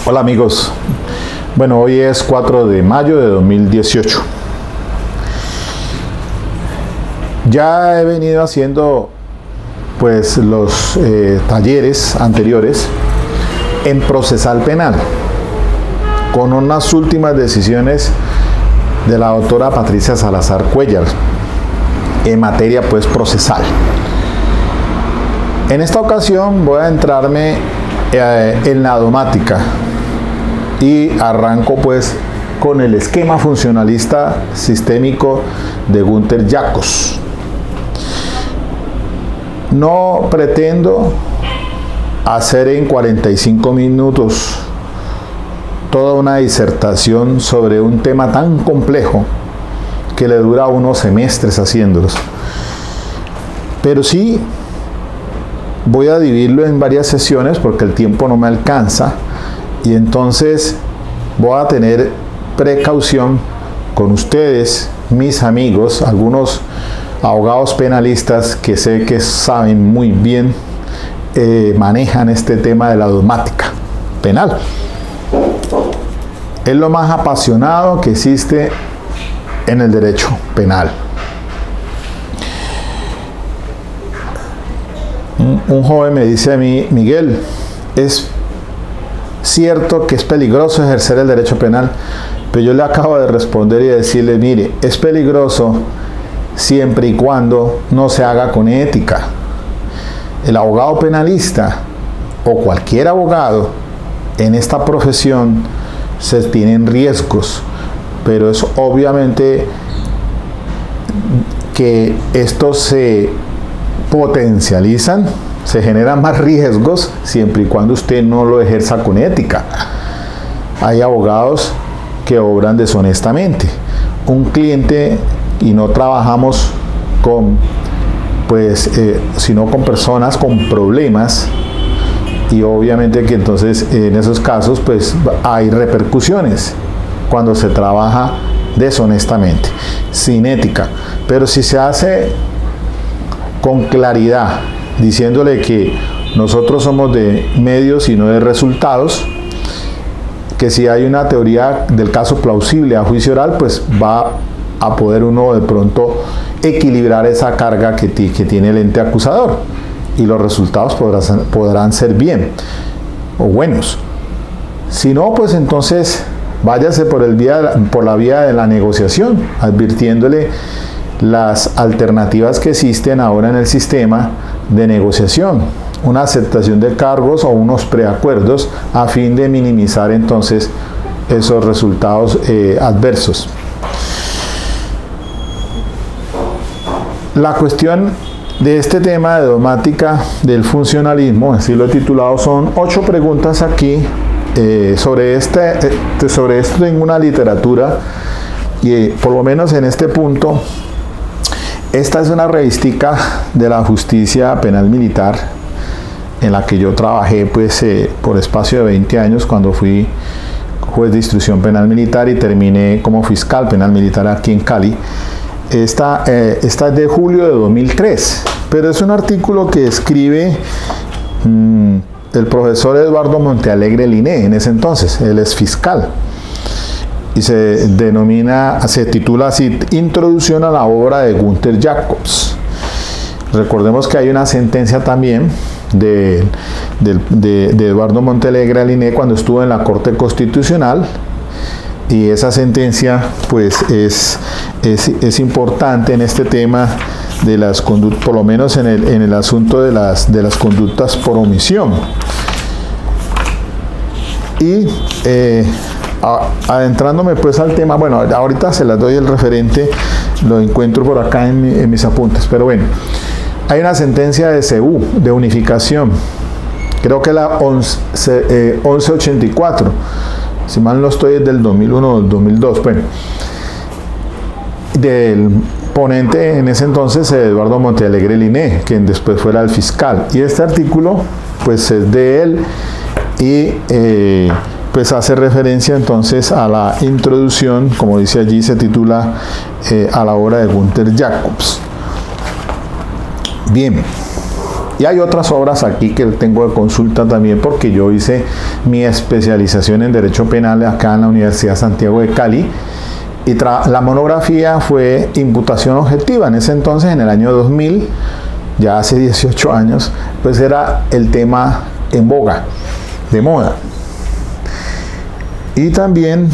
Hola amigos, bueno, hoy es 4 de mayo de 2018. Ya he venido haciendo pues los talleres anteriores en procesal penal con unas últimas decisiones de la doctora Patricia Salazar Cuéllar en materia pues procesal. En esta ocasión voy a entrarme en la domática y arranco pues con el esquema funcionalista sistémico de Günther Jacobs. No pretendo hacer en 45 minutos toda una disertación sobre un tema tan complejo que le dura unos semestres haciéndolos, pero sí voy a dividirlo en varias sesiones porque el tiempo no me alcanza, y entonces voy a tener precaución con ustedes, mis amigos, algunos abogados penalistas que sé que saben muy bien, manejan este tema de la domática penal. Es lo más apasionado que existe en el derecho penal. Un joven me dice a mí: Miguel, es cierto que es peligroso ejercer el derecho penal, pero yo le acabo de responder y decirle: mire, es peligroso siempre y cuando no se haga con ética. El abogado penalista o cualquier abogado en esta profesión se tienen riesgos, pero es obviamente que estos se potencializan, se generan más riesgos siempre y cuando usted no lo ejerza con ética. Hay abogados que obran deshonestamente. Un cliente, y no trabajamos con sino con personas con problemas, y obviamente que entonces en esos casos pues hay repercusiones cuando se trabaja deshonestamente, sin ética. Pero si se hace con claridad, diciéndole que nosotros somos de medios y no de resultados, que si hay una teoría del caso plausible a juicio oral, pues va a poder uno de pronto equilibrar esa carga que tiene el ente acusador, y los resultados podrán ser bien o buenos. Si no, pues entonces váyase por la vía de la negociación, advirtiéndole las alternativas que existen ahora en el sistema de negociación, una aceptación de cargos o unos preacuerdos a fin de minimizar entonces esos resultados adversos. La cuestión de este tema de domática del funcionalismo, así lo he titulado, son 8 preguntas aquí. Sobre esto tengo una literatura, y por lo menos en este punto, esta es una revistica de la justicia penal militar en la que yo trabajé por espacio de 20 años cuando fui juez de instrucción penal militar y terminé como fiscal penal militar aquí en Cali. Esta es de julio de 2003, pero es un artículo que escribe el profesor Eduardo Montealegre Liné, en ese entonces, él es fiscal, y se titula así: Introducción a la obra de Günther Jacobs. Recordemos que hay una sentencia también de Eduardo Montealegre Liné cuando estuvo en la Corte Constitucional, y esa sentencia pues es importante en este tema de las conductas, por lo menos en el asunto de las conductas por omisión. Y adentrándome pues al tema, bueno, ahorita se las doy el referente, lo encuentro por acá en mis apuntes, pero bueno, hay una sentencia de CEU, de unificación, creo que la 1184, si mal no estoy, es del 2001 o del 2002, bueno, del ponente en ese entonces Eduardo Montealegre Liné, quien después fuera el fiscal, y este artículo pues es de él, y pues hace referencia entonces a la introducción, como dice allí, se titula a la obra de Günther Jacobs. Bien, Y hay otras obras aquí que tengo de consulta también, porque yo hice mi especialización en Derecho Penal acá en la Universidad Santiago de Cali, y la monografía fue imputación objetiva. En ese entonces, en el año 2000, ya hace 18 años, pues era el tema en boga, de moda. Y también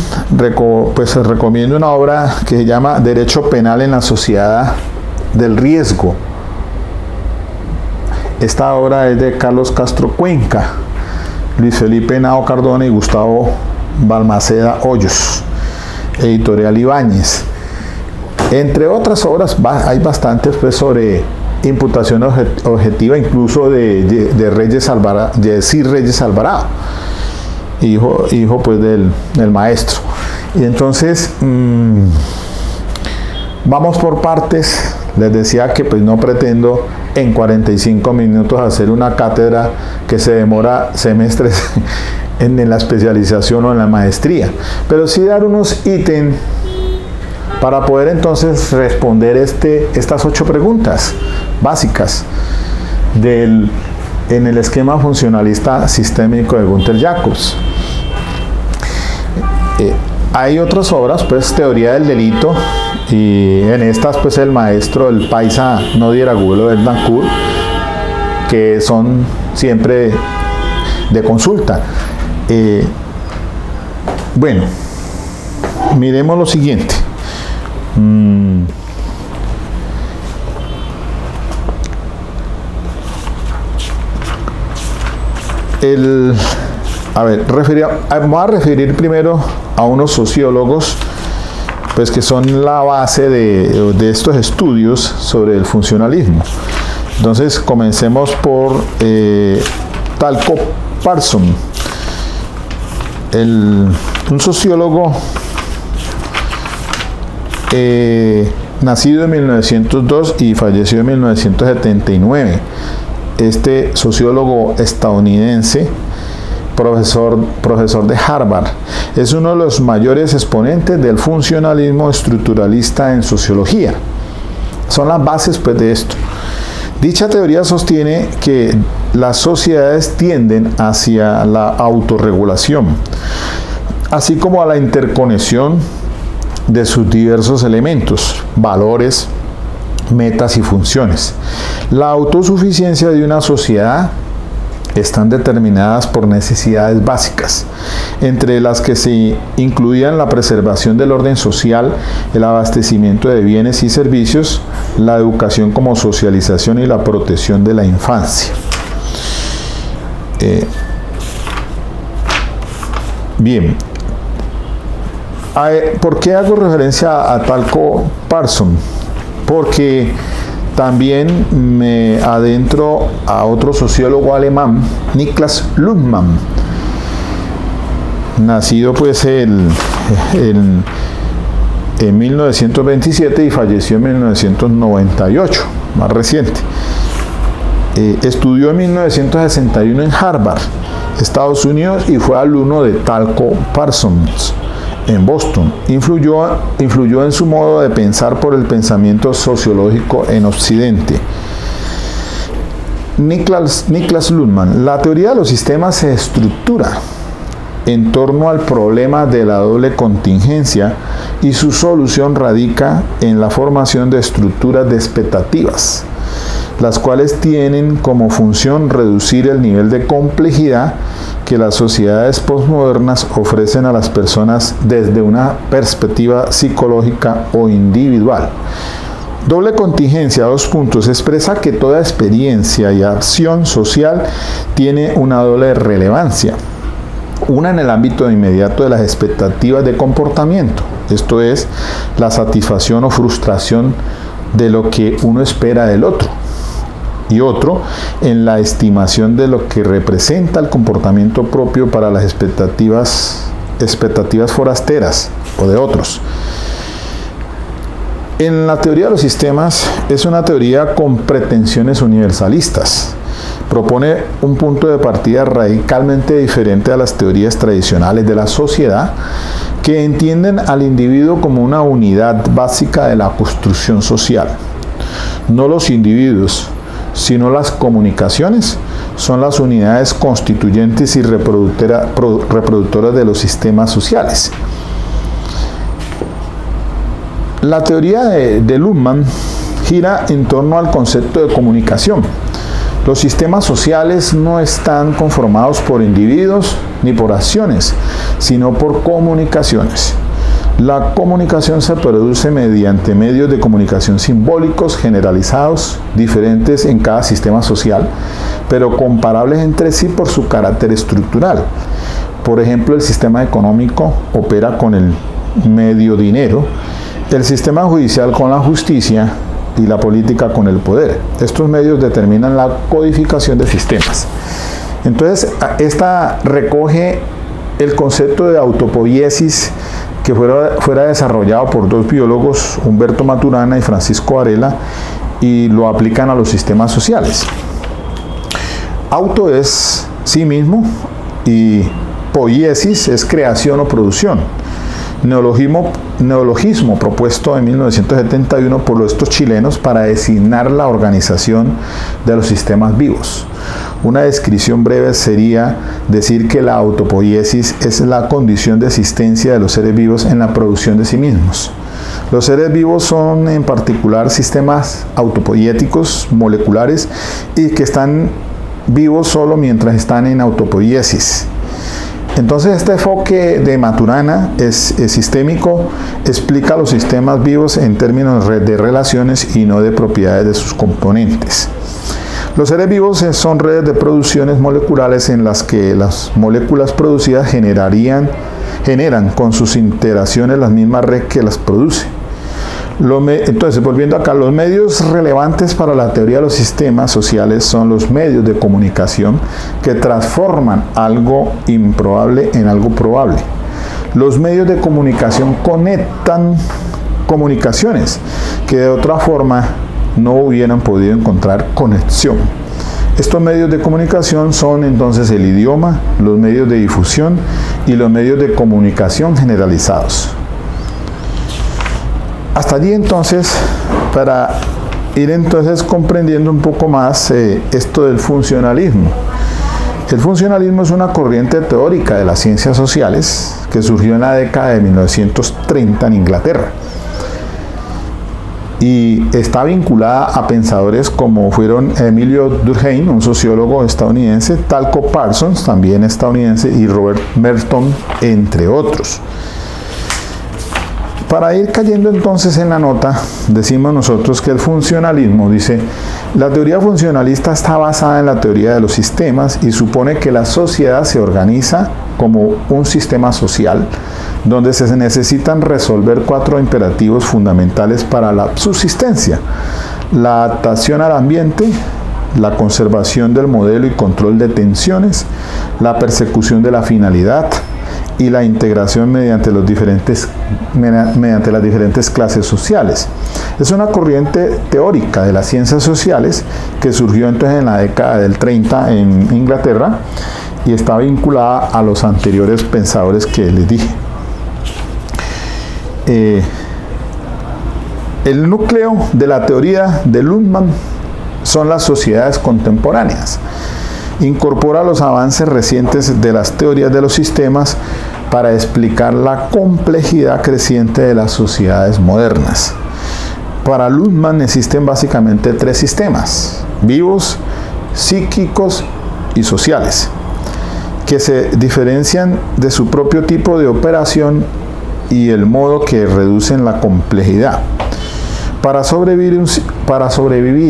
pues recomiendo una obra que se llama Derecho Penal en la Sociedad del Riesgo. Esta obra es de Carlos Castro Cuenca, Luis Felipe Henao Cardona y Gustavo Balmaceda Hoyos, editorial Ibáñez. Entre otras obras hay bastantes pues, sobre imputación objetiva, incluso de Reyes Alvarado, de Sir Reyes Alvarado, hijo pues del maestro. Y entonces vamos por partes. Les decía que pues no pretendo en 45 minutos hacer una cátedra que se demora semestres en la especialización o en la maestría, pero sí dar unos ítems para poder entonces responder estas 8 preguntas básicas en el esquema funcionalista sistémico de Günther Jacobs. Hay otras obras, pues Teoría del Delito, y en estas pues el maestro, el paisa Nadir Agüero Betancourt, que son siempre de consulta. Bueno, miremos lo siguiente. Vamos a referir primero a unos sociólogos pues que son la base de estos estudios sobre el funcionalismo. Entonces comencemos por Talcott Parsons, un sociólogo nacido en 1902 y falleció en 1979. Este sociólogo estadounidense, profesor de Harvard, es uno de los mayores exponentes del funcionalismo estructuralista en sociología. Son las bases pues, de esto. Dicha teoría sostiene que las sociedades tienden hacia la autorregulación, así como a la interconexión de sus diversos elementos, valores, metas y funciones. La autosuficiencia de una sociedad están determinadas por necesidades básicas, entre las que se incluían la preservación del orden social, el abastecimiento de bienes y servicios, la educación como socialización y la protección de la infancia. Bien, ¿por qué hago referencia a Talcott Parsons? Porque también me adentro a otro sociólogo alemán, Niklas Luhmann, nacido pues en 1927 y falleció en 1998, más reciente. Estudió en 1961 en Harvard, Estados Unidos, y fue alumno de Talcott Parsons en Boston. Influyó en su modo de pensar por el pensamiento sociológico en Occidente. Niklas Luhmann. La teoría de los sistemas se estructura en torno al problema de la doble contingencia y su solución radica en la formación de estructuras de expectativas, las cuales tienen como función reducir el nivel de complejidad que las sociedades postmodernas ofrecen a las personas desde una perspectiva psicológica o individual. Doble contingencia, expresa que toda experiencia y acción social tiene una doble relevancia. Una en el ámbito inmediato de las expectativas de comportamiento, esto es, la satisfacción o frustración de lo que uno espera del otro. Y otro en la estimación de lo que representa el comportamiento propio para las expectativas forasteras o de otros. En la teoría de los sistemas es una teoría con pretensiones universalistas. Propone un punto de partida radicalmente diferente a las teorías tradicionales de la sociedad, que entienden al individuo como una unidad básica de la construcción social. No los individuos, sino las comunicaciones son las unidades constituyentes y reproductoras de los sistemas sociales. La teoría de Luhmann gira en torno al concepto de comunicación. Los sistemas sociales no están conformados por individuos ni por acciones, sino por comunicaciones. La comunicación se produce mediante medios de comunicación simbólicos generalizados, diferentes en cada sistema social, pero comparables entre sí por su carácter estructural. Por ejemplo, el sistema económico opera con el medio dinero, el sistema judicial con la justicia y la política con el poder. Estos medios determinan la codificación de sistemas. Entonces, esta recoge el concepto de autopoiesis que fuera desarrollado por dos biólogos, Humberto Maturana y Francisco Varela, y lo aplican a los sistemas sociales. Auto es sí mismo y poiesis es creación o producción. Neologismo propuesto en 1971 por estos chilenos para designar la organización de los sistemas vivos. Una descripción breve sería decir que la autopoiesis es la condición de existencia de los seres vivos en la producción de sí mismos. Los seres vivos son en particular sistemas autopoiéticos moleculares y que están vivos solo mientras están en autopoiesis. Entonces este enfoque de Maturana es sistémico, explica los sistemas vivos en términos de relaciones y no de propiedades de sus componentes. Los seres vivos son redes de producciones moleculares en las que las moléculas producidas generan con sus interacciones la misma red que las produce. Entonces, volviendo acá, los medios relevantes para la teoría de los sistemas sociales son los medios de comunicación que transforman algo improbable en algo probable. Los medios de comunicación conectan comunicaciones que de otra forma no hubieran podido encontrar conexión. Estos medios de comunicación son entonces el idioma, los medios de difusión y los medios de comunicación generalizados. Hasta allí entonces, para ir entonces comprendiendo un poco más esto del funcionalismo. El funcionalismo es una corriente teórica de las ciencias sociales que surgió en la década de 1930 en Inglaterra y está vinculada a pensadores como fueron Emilio Durkheim, un sociólogo estadounidense, Talcott Parsons, también estadounidense, y Robert Merton, entre otros. Para ir cayendo entonces en la nota, decimos nosotros que el funcionalismo, dice, la teoría funcionalista está basada en la teoría de los sistemas y supone que la sociedad se organiza como un sistema social, donde se necesitan resolver 4 imperativos fundamentales para la subsistencia: la adaptación al ambiente, la conservación del modelo y control de tensiones, la persecución de la finalidad y la integración mediante las diferentes clases sociales. Es una corriente teórica de las ciencias sociales que surgió entonces en la década del 30 en Inglaterra y está vinculada a los anteriores pensadores que les dije. El núcleo de la teoría de Luhmann son las sociedades contemporáneas. Incorpora los avances recientes de las teorías de los sistemas para explicar la complejidad creciente de las sociedades modernas. Para Luhmann existen básicamente 3 sistemas: vivos, psíquicos y sociales, que se diferencian de su propio tipo de operación y el modo que reducen la complejidad. Para sobrevivir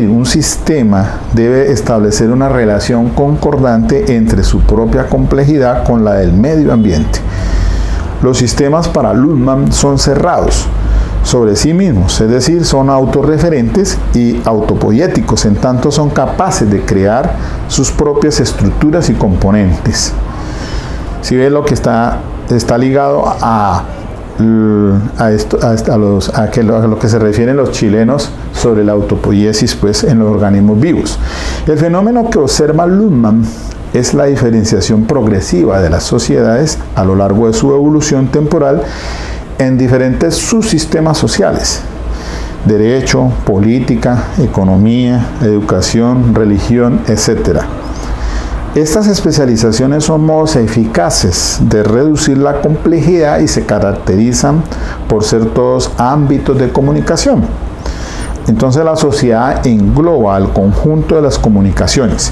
un sistema debe establecer una relación concordante entre su propia complejidad con la del medio ambiente. Los sistemas para Luhmann son cerrados sobre sí mismos, es decir, son autorreferentes y autopoiéticos, en tanto son capaces de crear sus propias estructuras y componentes. Si ven lo que está ligado a lo que se refieren los chilenos sobre la autopoiesis, pues, en los organismos vivos. El fenómeno que observa Luhmann es la diferenciación progresiva de las sociedades a lo largo de su evolución temporal en diferentes subsistemas sociales. derecho, política, economía, educación, religión, etc. Estas especializaciones son modos eficaces de reducir la complejidad y se caracterizan por ser todos ámbitos de comunicación. Entonces la sociedad engloba al conjunto de las comunicaciones.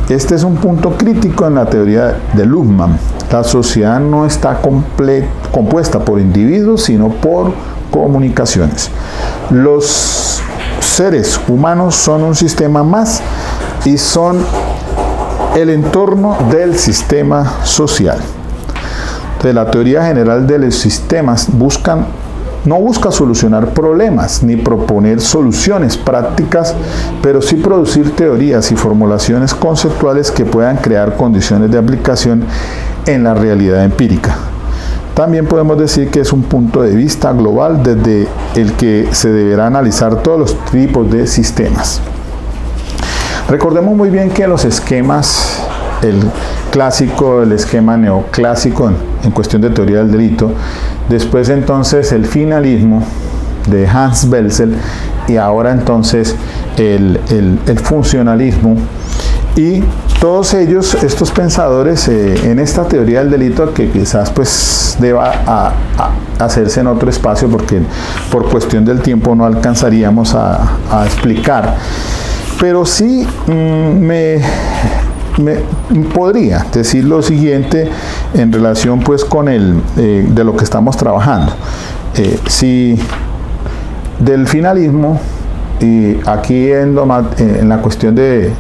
Este es un punto crítico en la teoría de Luhmann. La sociedad no está compuesta por individuos, sino por comunicaciones. Los seres humanos son un sistema más y son el entorno del sistema social. Entonces, la teoría general de los sistemas no busca solucionar problemas ni proponer soluciones prácticas, pero sí producir teorías y formulaciones conceptuales que puedan crear condiciones de aplicación en la realidad empírica. También podemos decir que es un punto de vista global desde el que se deberá analizar todos los tipos de sistemas. Recordemos muy bien que los esquemas, el clásico, el esquema neoclásico en cuestión de teoría del delito, después entonces el finalismo de Hans Belzec y ahora entonces el funcionalismo, y todos ellos, estos pensadores en esta teoría del delito, que quizás pues deba hacerse en otro espacio porque por cuestión del tiempo no alcanzaríamos a explicar, pero sí me podría decir lo siguiente en relación pues con de lo que estamos trabajando. Si del finalismo, y aquí en la cuestión de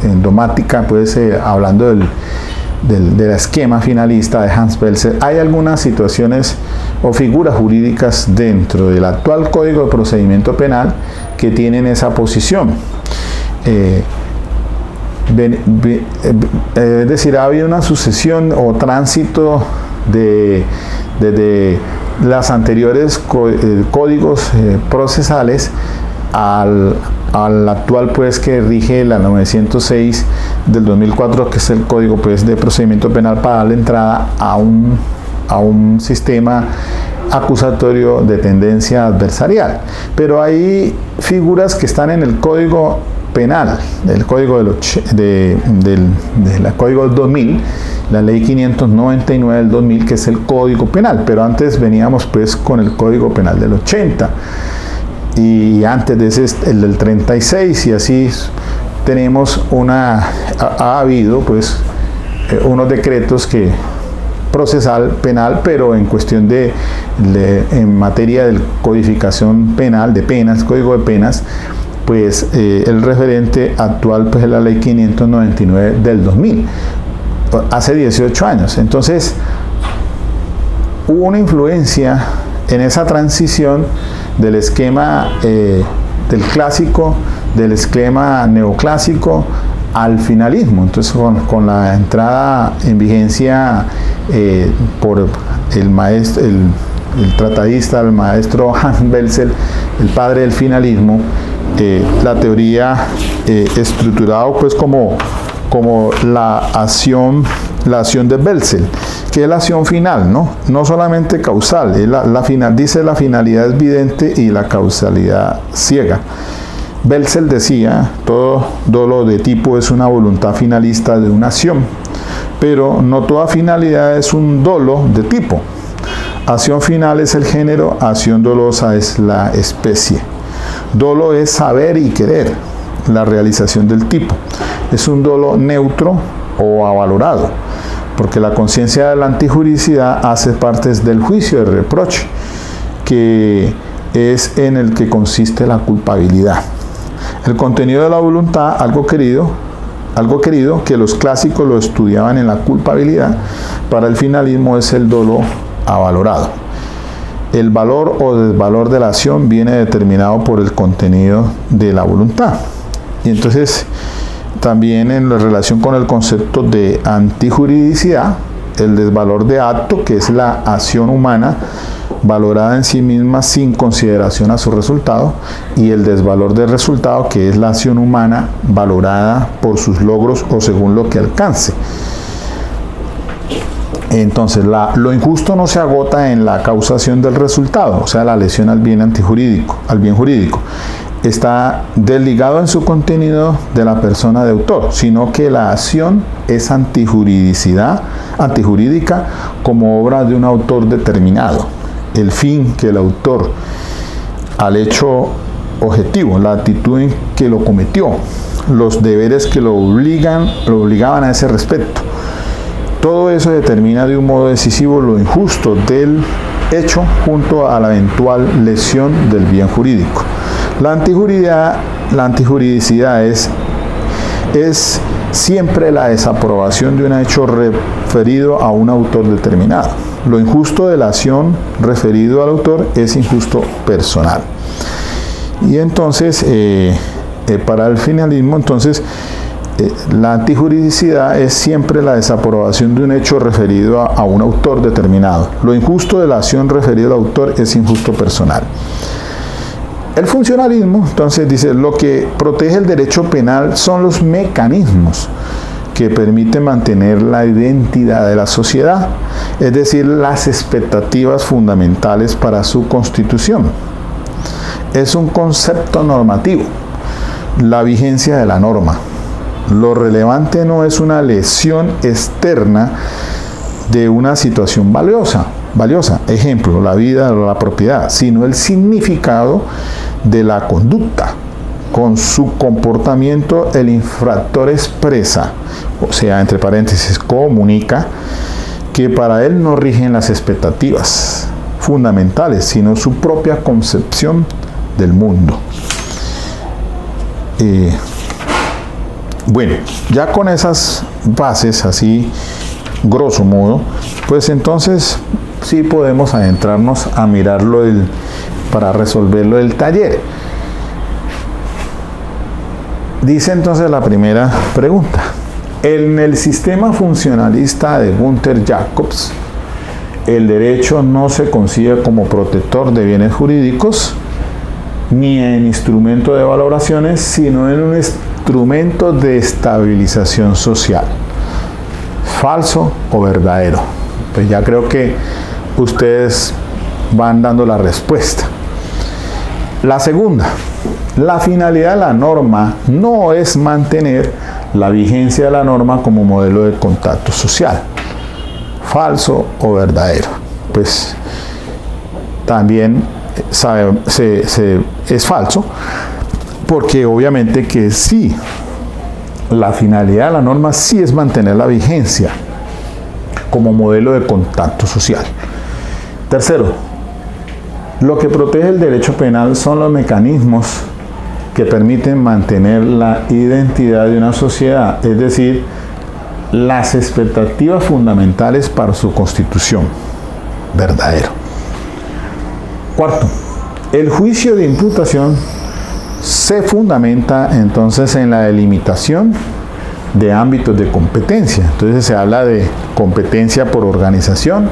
endomática, pues hablando del esquema finalista de Hans Belzec, hay algunas situaciones o figuras jurídicas dentro del actual Código de Procedimiento Penal que tienen esa posición. Es decir, ha habido una sucesión o tránsito desde las anteriores códigos procesales al actual pues que rige la 906 del 2004, que es el Código pues de Procedimiento Penal, para darle entrada a un sistema acusatorio de tendencia adversarial. Pero hay figuras que están en el Código Penal, del Código del 2000, la Ley 599 del 2000, que es el Código Penal, pero antes veníamos pues con el Código Penal del 80, y antes de ese el del 36, y así tenemos ha habido pues unos decretos que procesal penal, pero en cuestión en materia de codificación penal, de penas, Código de Penas, pues el referente actual pues es la Ley 599 del 2000, hace 18 años. Entonces hubo una influencia en esa transición del esquema del clásico, del esquema neoclásico al finalismo. Entonces con la entrada en vigencia por el tratadista, el maestro Hans Belzec, el padre del finalismo, la teoría estructurado pues como la acción de Belzec, que es la acción final, no solamente causal, dice la finalidad es evidente y la causalidad ciega. Belzec decía, todo dolo de tipo es una voluntad finalista de una acción, pero no toda finalidad es un dolo de tipo. Acción final es el género, acción dolosa es la especie. Dolo es saber y querer, la realización del tipo. Es un dolo neutro o avalorado, porque la conciencia de la antijuridicidad hace parte del juicio de reproche, que es en el que consiste la culpabilidad. El contenido de la voluntad, algo querido que los clásicos lo estudiaban en la culpabilidad, para el finalismo es el dolo avalorado. El valor o desvalor de la acción viene determinado por el contenido de la voluntad. Y entonces, también en relación con el concepto de antijuridicidad, el desvalor de acto, que es la acción humana valorada en sí misma sin consideración a su resultado, y el desvalor del resultado, que es la acción humana valorada por sus logros o según lo que alcance. Entonces, lo injusto no se agota en la causación del resultado, o sea, la lesión al bien jurídico. Está desligado en su contenido de la persona de autor, sino que la acción es antijurídica como obra de un autor determinado. El fin que el autor al hecho objetivo, la actitud en que lo cometió, los deberes que lo obligaban a ese respecto. Todo eso determina de un modo decisivo lo injusto del hecho junto a la eventual lesión del bien jurídico. La antijuridicidad es siempre la desaprobación de un hecho referido a un autor determinado. Lo injusto de la acción referido al autor es injusto personal. Y entonces, para el finalismo, entonces, la antijuridicidad es siempre la desaprobación de un hecho referido a un autor determinado. Lo injusto de la acción referido al autor es injusto personal. El funcionalismo, entonces, dice, lo que protege el derecho penal son los mecanismos que permiten mantener la identidad de la sociedad, es decir, las expectativas fundamentales para su constitución. Es un concepto normativo, la vigencia de la norma. Lo relevante no es una lesión externa de una situación valiosa, ejemplo, la vida o la propiedad, sino el significado de la conducta. Con su comportamiento el infractor expresa, o sea, entre paréntesis, comunica, que para él no rigen las expectativas fundamentales, sino su propia concepción del mundo. Bueno, ya con esas bases así, grosso modo, pues entonces sí podemos adentrarnos a mirarlo para resolverlo del taller. Dice entonces la primera pregunta. En el sistema funcionalista de Gunther Jacobs, el derecho no se concibe como protector de bienes jurídicos ni en instrumento de valoraciones, sino en un instrumento de estabilización social. ¿Falso o verdadero? Pues ya creo que ustedes van dando la respuesta. La segunda, la finalidad de la norma no es mantener la vigencia de la norma como modelo de contacto social. ¿Falso o verdadero? Pues también es falso, porque obviamente que sí, la finalidad de la norma sí es mantener la vigencia como modelo de contacto social. Tercero, lo que protege el derecho penal son los mecanismos que permiten mantener la identidad de una sociedad, es decir, las expectativas fundamentales para su constitución. Verdadero. Cuarto, el juicio de imputación se fundamenta entonces en la delimitación de ámbitos de competencia. Entonces se habla de competencia por organización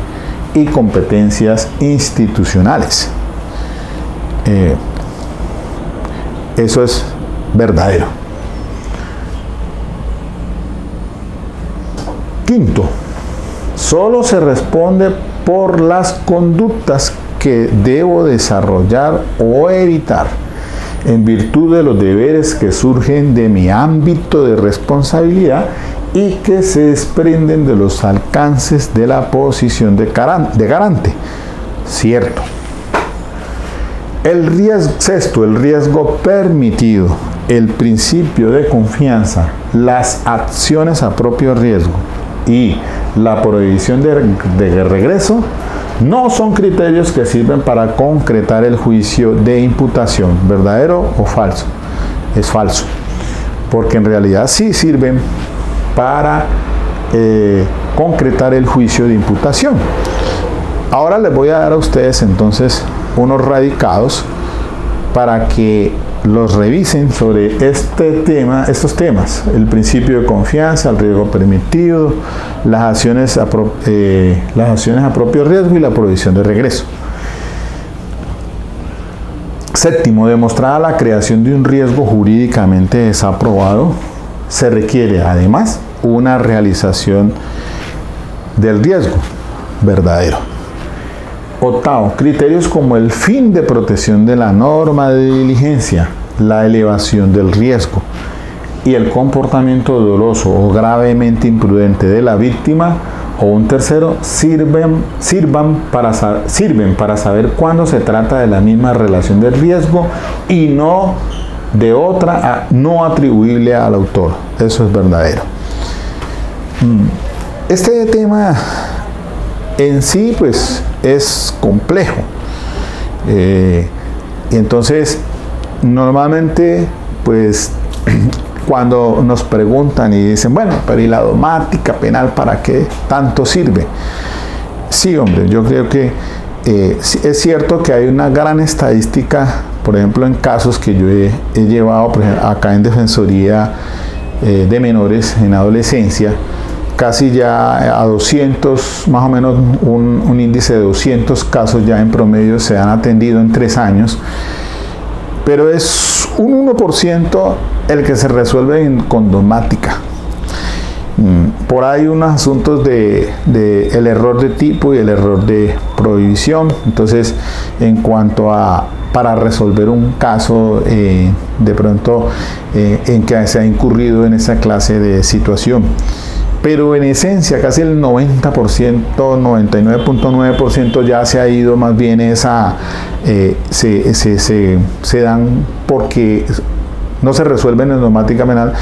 y competencias institucionales. Eso es verdadero. Quinto, solo se responde por las conductas que debo desarrollar o evitar en virtud de los deberes que surgen de mi ámbito de responsabilidad y que se desprenden de los alcances de la posición de garante. Cierto. Sexto, el riesgo permitido, el principio de confianza, las acciones a propio riesgo y la prohibición de regreso no son criterios que sirven para concretar el juicio de imputación. ¿Verdadero o falso? Es falso, porque en realidad sí sirven para concretar el juicio de imputación. Ahora les voy a dar a ustedes entonces unos radicados para que los revisen sobre estos temas: el principio de confianza, el riesgo permitido, las acciones a propio riesgo y la prohibición de regreso. Séptimo, demostrada la creación de un riesgo jurídicamente desaprobado, se requiere además una realización del riesgo, verdadero. Octavo, criterios como el fin de protección de la norma de diligencia, la elevación del riesgo y el comportamiento doloso o gravemente imprudente de la víctima o un tercero sirven para saber cuándo se trata de la misma relación de riesgo y no de otra no atribuible al autor. Eso es verdadero. Este tema en sí pues es complejo, y entonces normalmente pues cuando nos preguntan y dicen, bueno, pero ¿y la domática penal para qué tanto sirve? Sí, hombre, yo creo que es cierto que hay una gran estadística, por ejemplo, en casos que yo he llevado, por ejemplo, acá en Defensoría de Menores en adolescencia, casi ya a 200, más o menos un índice de 200 casos ya en promedio se han atendido en 3 años, pero es un 1% el que se resuelve con domática. Por ahí unos asuntos de el error de tipo y el error de prohibición. Entonces, en cuanto a para resolver un caso de pronto en que se ha incurrido en esa clase de situación. Pero en esencia casi el 90%, 99.9% ya se ha ido más bien se dan porque no se resuelven en domática penal,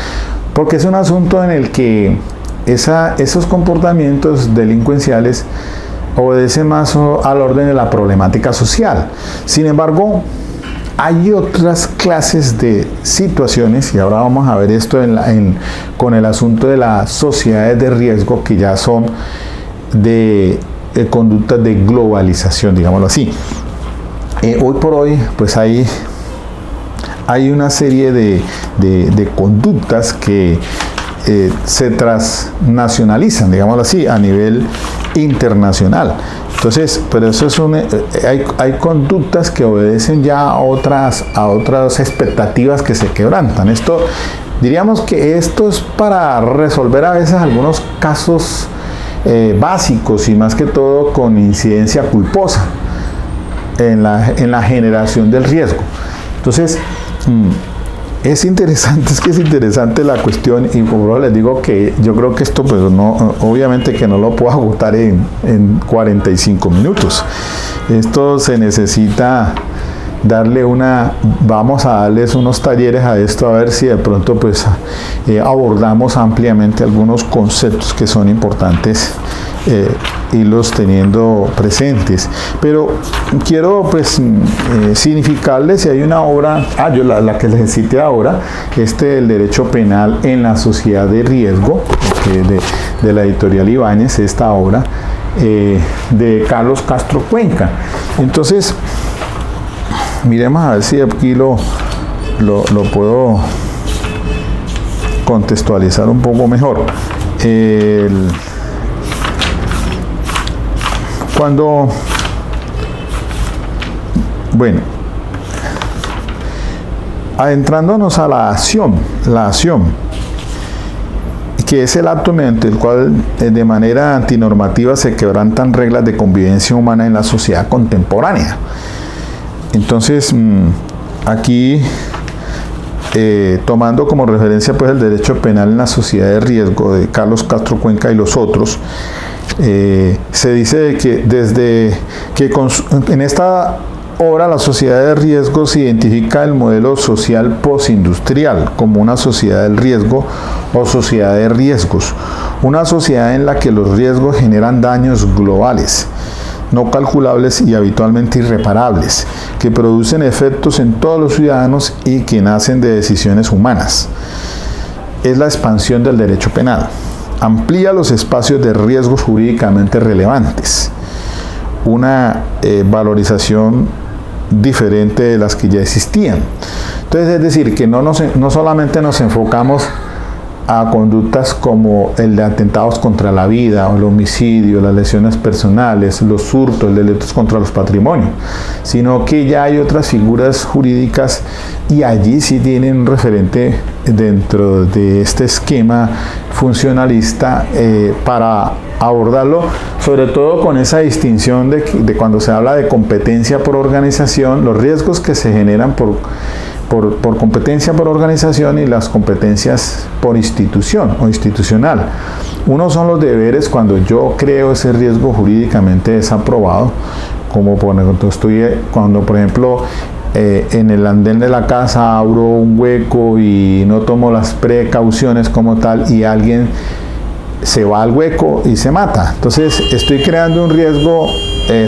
porque es un asunto en el que esos comportamientos delincuenciales obedecen más al orden de la problemática social. Sin embargo, hay otras clases de situaciones, y ahora vamos a ver esto con el asunto de las sociedades de riesgo, que ya son de conductas de globalización, digámoslo así. Hoy por hoy, pues hay una serie de conductas que se transnacionalizan, digámoslo así, a nivel internacional. Entonces, pero eso es hay conductas que obedecen ya a otras expectativas que se quebrantan. Diríamos que esto es para resolver a veces algunos casos básicos y más que todo con incidencia culposa en la generación del riesgo. Entonces, es interesante la cuestión, y como les digo que yo creo que esto pues no, obviamente que no lo puedo agotar en 45 minutos. Esto se necesita vamos a darles unos talleres a esto, a ver si de pronto pues abordamos ampliamente algunos conceptos que son importantes irlos teniendo presentes. Pero quiero pues significarles si hay una obra, yo la que les cité ahora, el derecho penal en la sociedad de riesgo, de la editorial Ibáñez, esta obra de Carlos Castro Cuenca. Entonces, miremos a ver si aquí lo puedo contextualizar un poco mejor. Adentrándonos a la acción, que es el acto mediante el cual de manera antinormativa se quebrantan reglas de convivencia humana en la sociedad contemporánea. Entonces, aquí, tomando como referencia pues el derecho penal en la sociedad de riesgo de Carlos Castro Cuenca y los otros, se dice que en esta obra la sociedad de riesgo se identifica el modelo social postindustrial como una sociedad del riesgo o sociedad de riesgos, una sociedad en la que los riesgos generan daños globales, no calculables y habitualmente irreparables, que producen efectos en todos los ciudadanos y que nacen de decisiones humanas. Es la expansión del derecho penal. Amplía los espacios de riesgos jurídicamente relevantes. Una valorización diferente de las que ya existían. Entonces, es decir, que no solamente nos enfocamos a conductas como el de atentados contra la vida o el homicidio, las lesiones personales, los hurtos, delitos contra los patrimonios, sino que ya hay otras figuras jurídicas y allí sí tienen un referente dentro de este esquema funcionalista para abordarlo, sobre todo con esa distinción de cuando se habla de competencia por organización, los riesgos que se generan por competencia por organización y las competencias por institución o institucional. Uno son los deberes cuando yo creo ese riesgo jurídicamente desaprobado, como cuando por ejemplo en el andén de la casa abro un hueco y no tomo las precauciones como tal y alguien se va al hueco y se mata. Entonces estoy creando un riesgo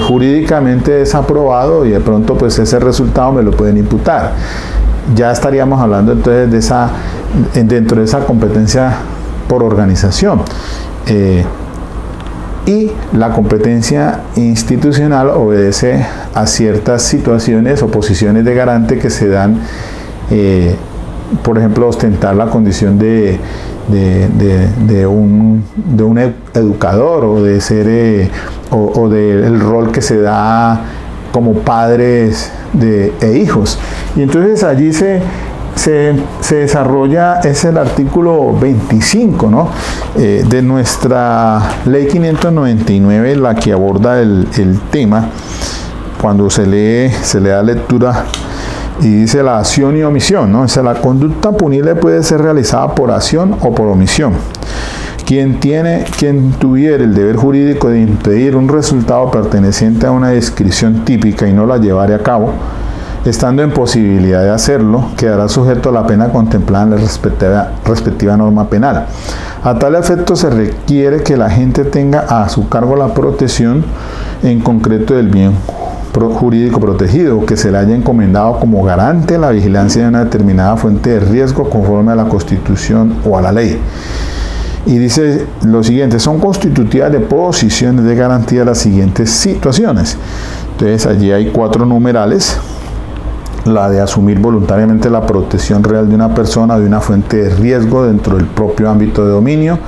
jurídicamente desaprobado y de pronto pues ese resultado me lo pueden imputar. Ya estaríamos hablando entonces dentro de esa competencia por organización. Y la competencia institucional obedece a ciertas situaciones o posiciones de garante que se dan, por ejemplo, ostentar la condición de un educador o de ser o del rol que se da como padres e hijos. Y entonces allí se desarrolla, es el artículo 25, ¿no? De nuestra ley 599, la que aborda el tema. Cuando se le da lectura y dice la acción y omisión, ¿no? O sea, la conducta punible puede ser realizada por acción o por omisión. Quien tuviera el deber jurídico de impedir un resultado perteneciente a una descripción típica y no la llevare a cabo, estando en posibilidad de hacerlo, quedará sujeto a la pena contemplada en la respectiva norma penal. A tal efecto se requiere que la gente tenga a su cargo la protección en concreto del bien jurídico protegido, que se le haya encomendado como garante la vigilancia de una determinada fuente de riesgo conforme a la Constitución o a la ley. Y dice lo siguiente: son constitutivas de posiciones de garantía las siguientes situaciones. Entonces allí hay 4 numerales. La de asumir voluntariamente la protección real de una persona de una fuente de riesgo dentro del propio ámbito de dominio,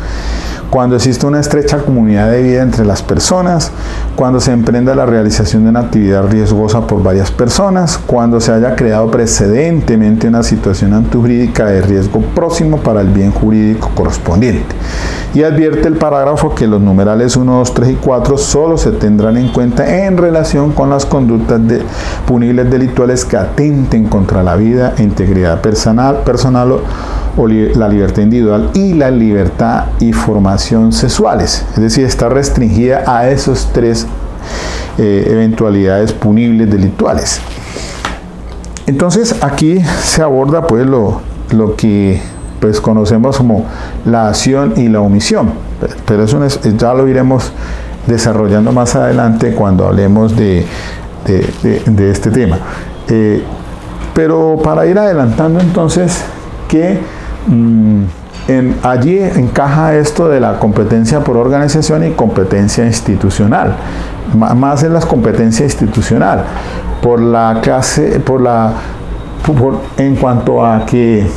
cuando existe una estrecha comunidad de vida entre las personas, cuando se emprenda la realización de una actividad riesgosa por varias personas, cuando se haya creado precedentemente una situación antijurídica de riesgo próximo para el bien jurídico correspondiente. Y advierte el parágrafo que los numerales 1, 2, 3 y 4 solo se tendrán en cuenta en relación con las conductas punibles delictuales que atenten contra la vida e integridad personal o la libertad individual y la libertad y formación sexuales. Es decir, está restringida a esos 3 eventualidades punibles delictuales. Entonces aquí se aborda pues lo que pues conocemos como la acción y la omisión, pero eso ya lo iremos desarrollando más adelante cuando hablemos de este tema. Pero para ir adelantando entonces que allí encaja esto de la competencia por organización y competencia institucional, más en la competencia institucional, en cuanto a que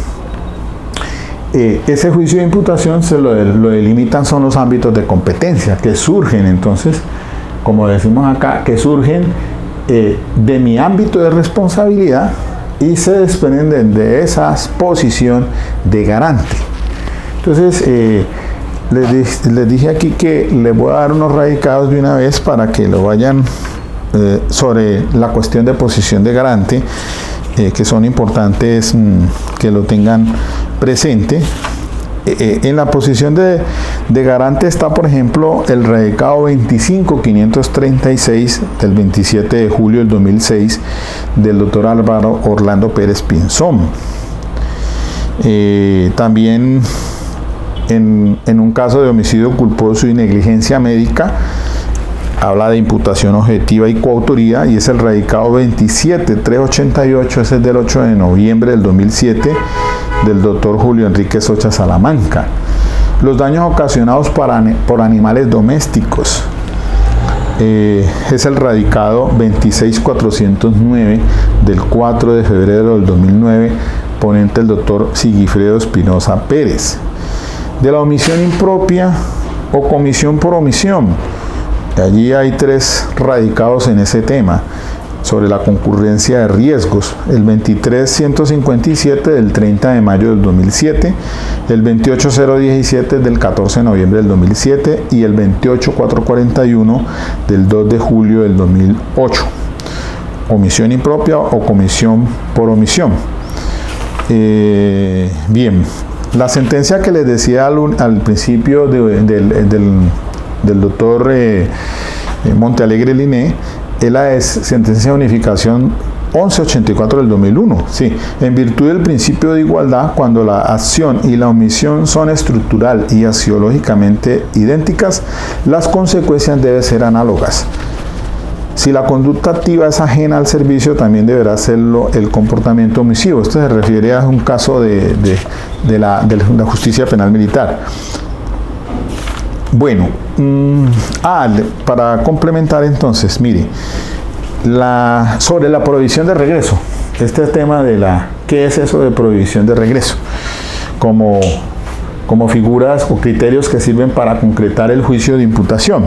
ese juicio de imputación se lo delimitan son los ámbitos de competencia que surgen, entonces, como decimos acá, que surgen de mi ámbito de responsabilidad y se desprenden de esa posición de garante. Entonces, les dije aquí que les voy a dar unos radicados de una vez para que lo vayan sobre la cuestión de posición de garante, que son importantes que lo tengan presente. En la posición de garante está, por ejemplo, el radicado 25536 del 27 de julio del 2006 del doctor Álvaro Orlando Pérez Pinzón. También en un caso de homicidio culposo y negligencia médica habla de imputación objetiva y coautoría, y es el radicado 27388, ese es del 8 de noviembre del 2007 del doctor Julio Enrique Socha Salamanca. Los daños ocasionados por animales domésticos es el radicado 26409 del 4 de febrero del 2009, ponente el doctor Sigifredo Espinosa Pérez. De la omisión impropia o comisión por omisión, allí hay 3 radicados en ese tema. sobre la concurrencia de riesgos, el 23157 del 30 de mayo del 2007, el 28017 del 14 de noviembre del 2007 y el 28441 del 2 de julio del 2008. Omisión impropia o comisión por omisión. Bien, la sentencia que les decía al principio del doctor Montealegre Liné es la sentencia de unificación 1184 del 2001. Sí, en virtud del principio de igualdad, cuando la acción y la omisión son estructural y axiológicamente idénticas, las consecuencias deben ser análogas. Si la conducta activa es ajena al servicio, también deberá serlo el comportamiento omisivo. Esto se refiere a un caso de la justicia penal militar. Bueno, para complementar entonces, mire, sobre la prohibición de regreso, este tema ¿qué es eso de prohibición de regreso? Como figuras o criterios que sirven para concretar el juicio de imputación.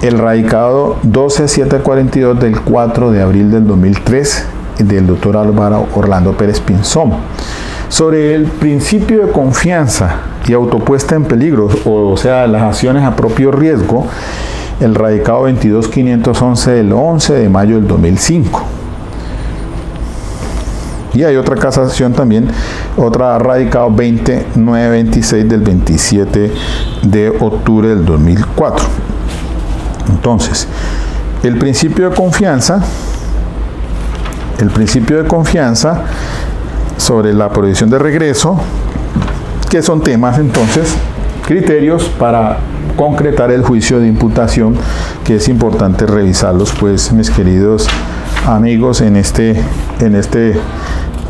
El radicado 12742 del 4 de abril del 2003 del doctor Álvaro Orlando Pérez Pinzón. Sobre el principio de confianza y autopuesta en peligro, o sea, las acciones a propio riesgo, el radicado 22511 del 11 de mayo del 2005. Y hay otra casación también, otra radicado 20926 del 27 de octubre del 2004. Entonces, el principio de confianza sobre la prohibición de regreso, que son temas entonces, criterios para concretar el juicio de imputación, que es importante revisarlos, pues, mis queridos amigos, en este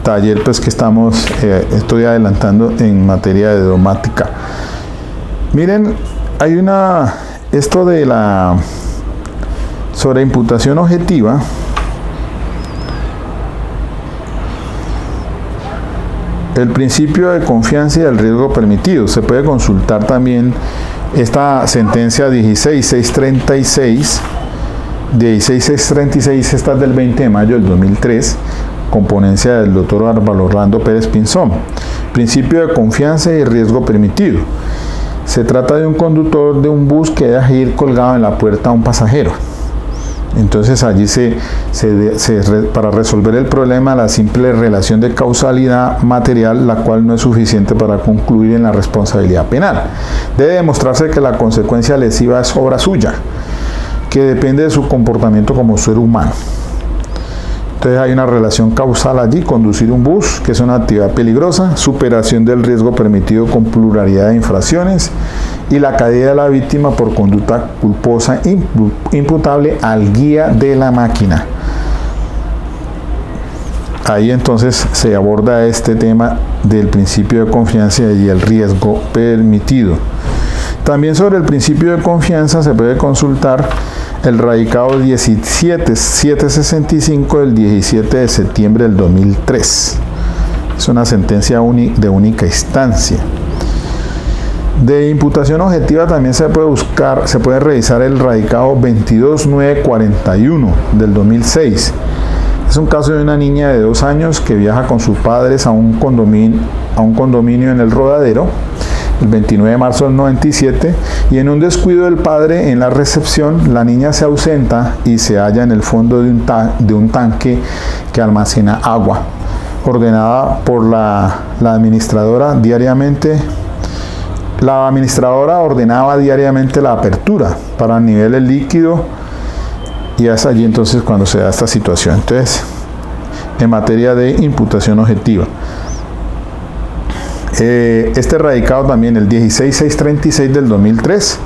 taller pues que estoy adelantando en materia de domática. Miren, hay esto de sobre imputación objetiva. El principio de confianza y el riesgo permitido. Se puede consultar también esta sentencia 16636. 16636, esta es del 20 de mayo del 2003, componencia del doctor Álvaro Orlando Pérez Pinzón. Principio de confianza y riesgo permitido. Se trata de un conductor de un bus que deja ir colgado en la puerta a un pasajero. Entonces allí para resolver el problema, la simple relación de causalidad material, la cual no es suficiente para concluir en la responsabilidad penal. Debe demostrarse que la consecuencia lesiva es obra suya, que depende de su comportamiento como ser humano. Entonces hay una relación causal allí: conducir un bus, que es una actividad peligrosa, superación del riesgo permitido con pluralidad de infracciones, y la caída de la víctima por conducta culposa imputable al guía de la máquina. Ahí entonces se aborda este tema del principio de confianza y el riesgo permitido. También sobre el principio de confianza se puede consultar el radicado 17765 del 17 de septiembre del 2003. Es una sentencia de única instancia. De imputación objetiva también se puede revisar el radicado 22941 del 2006. Es un caso de una niña de 2 años que viaja con sus padres a un condominio en el Rodadero, el 29 de marzo del 97, y en un descuido del padre en la recepción, la niña se ausenta y se halla en el fondo de un tanque que almacena agua. Ordenada por la administradora diariamente, la administradora ordenaba diariamente la apertura para niveles líquidos, y es allí entonces cuando se da esta situación. Entonces, en materia de imputación objetiva, este radicado también, el 16636 del 2003,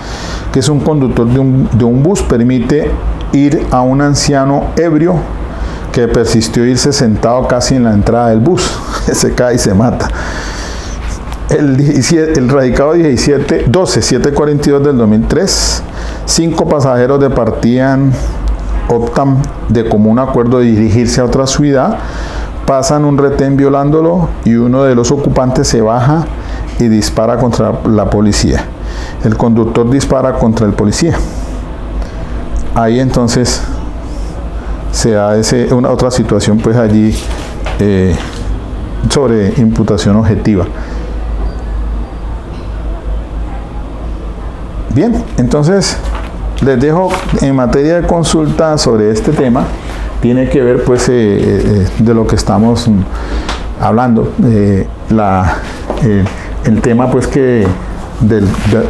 que es un conductor de un bus, permite ir a un anciano ebrio que persistió irse sentado casi en la entrada del bus. Se cae y se mata. El radicado 12742 del 2003, 5 pasajeros de partida optan de común acuerdo de dirigirse a otra ciudad, pasan un retén violándolo y uno de los ocupantes se baja y dispara contra la policía. El conductor dispara contra el policía. Ahí entonces se da una otra situación pues allí sobre imputación objetiva. Bien, entonces les dejo en materia de consulta sobre este tema. Tiene que ver pues de lo que estamos hablando, el tema pues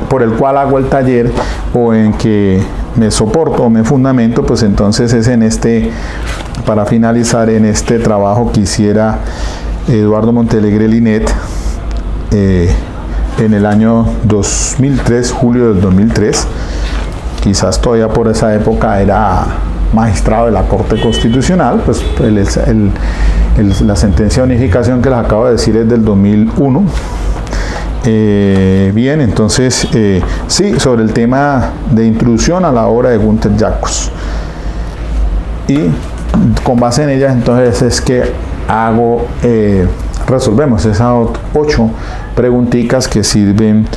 por el cual hago el taller, o en que me soporto o me fundamento, pues entonces es para finalizar en este trabajo que hiciera Eduardo Montealegre Linet en el año 2003, julio del 2003. Quizás todavía por esa época era magistrado de la Corte Constitucional, pues la sentencia de unificación que les acabo de decir es del 2001. Bien, entonces sí, sobre el tema de introducción a la obra de Günther Jacobs, y con base en ellas entonces es que resolvemos esas 8 preguntitas que sirven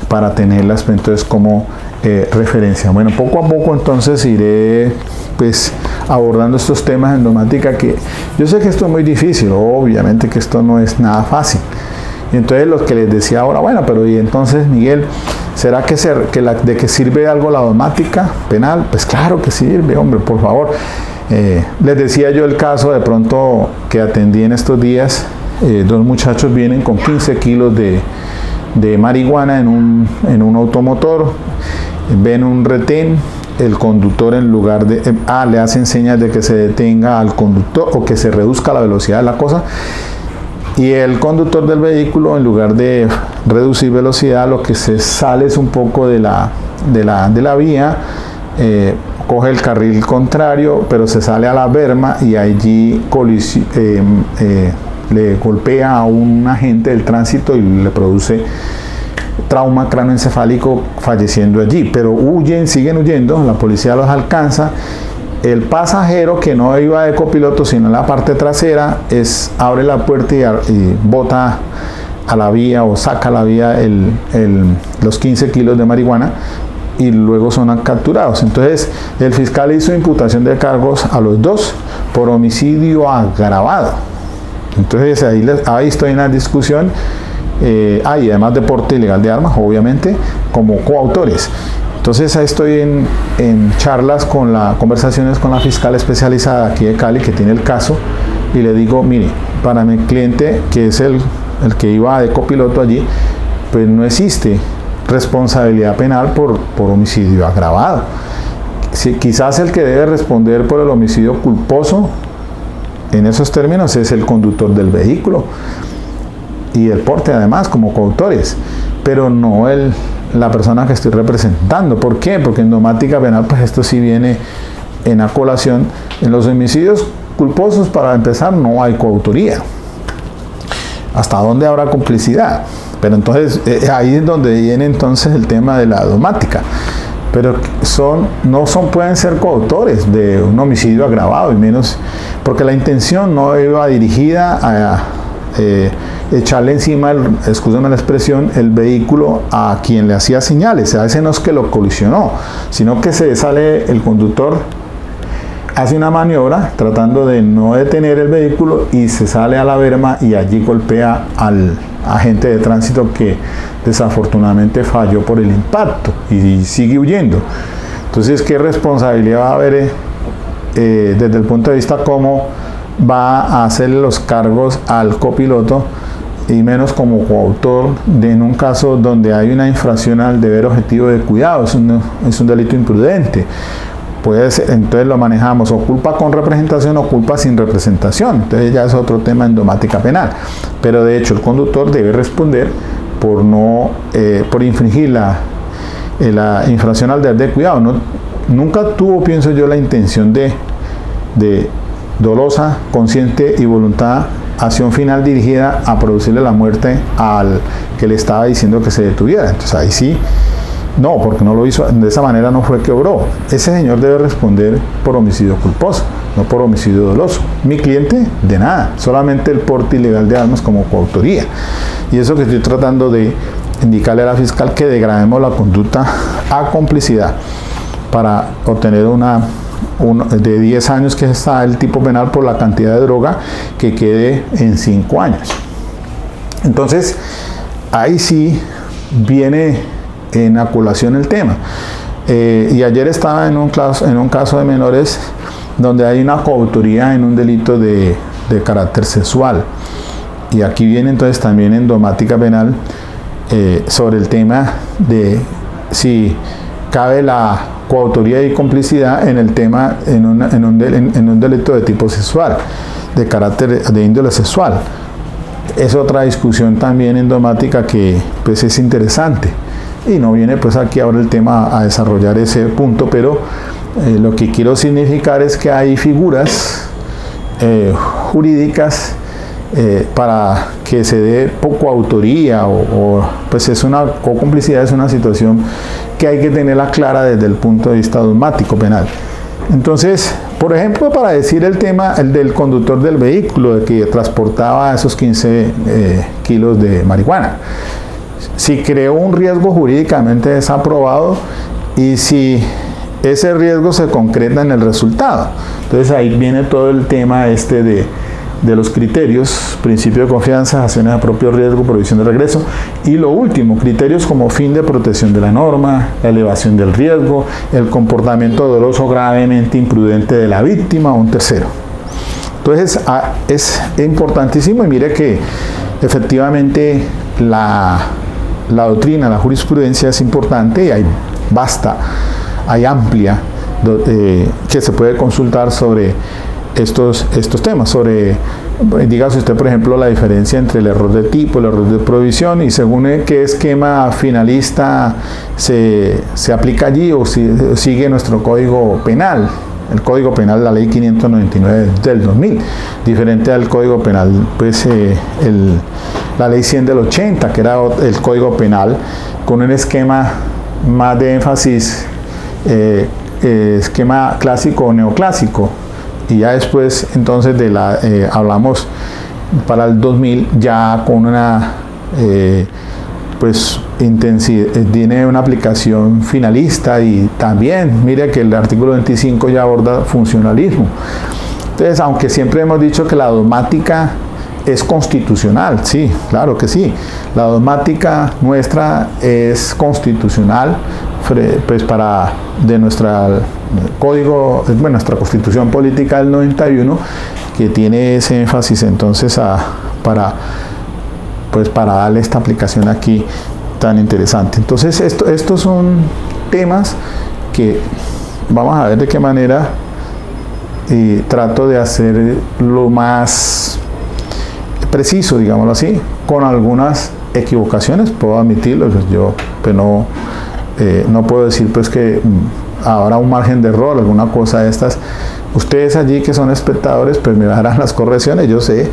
para tenerlas entonces como referencia. Bueno, poco a poco entonces iré pues abordando estos temas en domática, que yo sé que esto es muy difícil, obviamente que esto no es nada fácil. Y entonces lo que les decía ahora, bueno, pero y entonces, Miguel, ¿será que de que sirve algo la domática penal? Pues claro que sirve, hombre, por favor. Les decía yo el caso de pronto que atendí en estos días. 2 muchachos vienen con 15 kilos de marihuana en un automotor, ven un retén, el conductor en lugar de le hacen señas de que se detenga al conductor o que se reduzca la velocidad de la cosa, y el conductor del vehículo, en lugar de reducir velocidad, lo que se sale es un poco de la vía, coge el carril contrario, pero se sale a la berma y allí le golpea a un agente del tránsito y le produce trauma cráneoencefálico, falleciendo allí. Pero siguen huyendo, la policía los alcanza. El pasajero, que no iba de copiloto sino en la parte trasera, abre la puerta y bota a la vía o saca a la vía los 15 kilos de marihuana, y luego son capturados. Entonces el fiscal hizo imputación de cargos a los 2 por homicidio agravado. Entonces ahí estoy en la discusión, y además de porte ilegal de armas, obviamente, como coautores. Entonces ahí estoy en charlas, conversaciones con la fiscal especializada aquí de Cali, que tiene el caso, y le digo, mire, para mi cliente, que es el que iba de copiloto allí, pues no existe responsabilidad penal por homicidio agravado. Quizás el que debe responder por el homicidio culposo, en esos términos, es el conductor del vehículo y el porte, además, como coautores, pero no la persona que estoy representando. ¿Por qué? Porque en domática penal pues esto sí viene en colación. En los homicidios culposos, para empezar, no hay coautoría. ¿Hasta dónde habrá complicidad? Pero entonces ahí es donde viene entonces el tema de la domática. Pero pueden ser coautores de un homicidio agravado, y menos porque la intención no iba dirigida a echarle encima, excúsenme la expresión, el vehículo a quien le hacía señales. A veces no es que lo colisionó, sino que se sale el conductor, hace una maniobra tratando de no detener el vehículo y se sale a la berma y allí golpea al agente de tránsito, que desafortunadamente falló por el impacto y sigue huyendo. Entonces, ¿qué responsabilidad va a haber desde el punto de vista cómo va a hacerle los cargos al copiloto, y menos como coautor en un caso donde hay una infracción al deber objetivo de cuidado? Es un delito imprudente. Puede ser, entonces lo manejamos o culpa con representación o culpa sin representación. Entonces ya es otro tema en domática penal. Pero de hecho el conductor debe responder por infringir la infracción al deber de cuidado. Nunca tuvo, pienso yo, la intención de dolosa, consciente y voluntad, acción final dirigida a producirle la muerte al que le estaba diciendo que se detuviera. Entonces ahí sí, no, porque no lo hizo de esa manera, no fue que obró. Ese señor debe responder por homicidio culposo, no por homicidio doloso. Mi cliente, de nada, solamente el porte ilegal de armas como coautoría. Y eso que estoy tratando de indicarle a la fiscal, que degrademos la conducta a complicidad para obtener una de 10 años que está el tipo penal por la cantidad de droga, que quede en 5 años. Entonces, ahí sí viene en a colación el tema. Y ayer estaba en un caso de menores donde hay una coautoría en un delito de carácter sexual. Y aquí viene entonces también en domática penal sobre el tema de si cabe la coautoría y complicidad en el tema en un delito de tipo sexual, de carácter de índole sexual. Es otra discusión también en domática que pues es interesante. Y no viene pues aquí ahora el tema a desarrollar ese punto, pero lo que quiero significar es que hay figuras jurídicas para que se dé coautoría o pues es una complicidad, es una situación que hay que tenerla clara desde el punto de vista domático penal. Entonces, por ejemplo, para decir el tema el del conductor del vehículo de que transportaba esos 15 kilos de marihuana, si creó un riesgo jurídicamente desaprobado y si ese riesgo se concreta en el resultado. Entonces ahí viene todo el tema de los criterios, principio de confianza, acciones de propio riesgo, provisión de regreso, y lo último, criterios como fin de protección de la norma, la elevación del riesgo, el comportamiento doloso gravemente imprudente de la víctima o un tercero. Entonces es importantísimo, y mire que efectivamente la doctrina, la jurisprudencia es importante y hay amplia que se puede consultar sobre estos temas, sobre, dígase usted por ejemplo la diferencia entre el error de tipo, el error de provisión y según qué esquema finalista se aplica allí o si sigue nuestro código penal. El Código Penal, la Ley 599 del 2000, diferente al Código Penal, pues la Ley 100 del 80, que era el Código Penal con un esquema más de énfasis, esquema clásico o neoclásico, y ya después entonces hablamos para el 2000 ya con una pues tiene una aplicación finalista y también mire que el artículo 25 ya aborda funcionalismo. Entonces, aunque siempre hemos dicho que la dogmática es constitucional, sí, claro que sí, la dogmática nuestra es constitucional, pues de nuestra código, bueno, nuestra constitución política del 91, que tiene ese énfasis entonces para darle esta aplicación aquí tan interesante. Entonces estos son temas que vamos a ver de qué manera trato de hacer lo más preciso, digámoslo así, con algunas equivocaciones, puedo admitirlo, pues yo pues no puedo decir pues que habrá un margen de error, alguna cosa de estas. Ustedes allí que son espectadores pues me darán las correcciones, yo sé.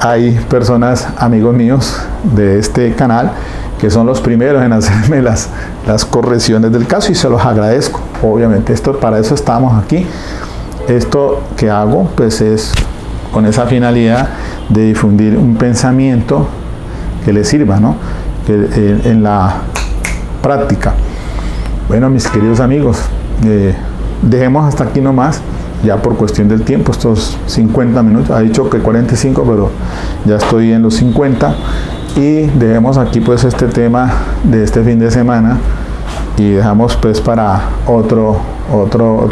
Hay personas, amigos míos de este canal, que son los primeros en hacerme las correcciones del caso y se los agradezco. Obviamente, para eso estamos aquí. Esto que hago, pues es con esa finalidad de difundir un pensamiento que les sirva, ¿no? En la práctica. Bueno, mis queridos amigos, dejemos hasta aquí nomás. Ya por cuestión del tiempo, estos 50 minutos, ha dicho que 45, pero ya estoy en los 50 y dejemos aquí pues este tema de este fin de semana y dejamos pues para otro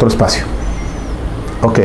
espacio. Ok.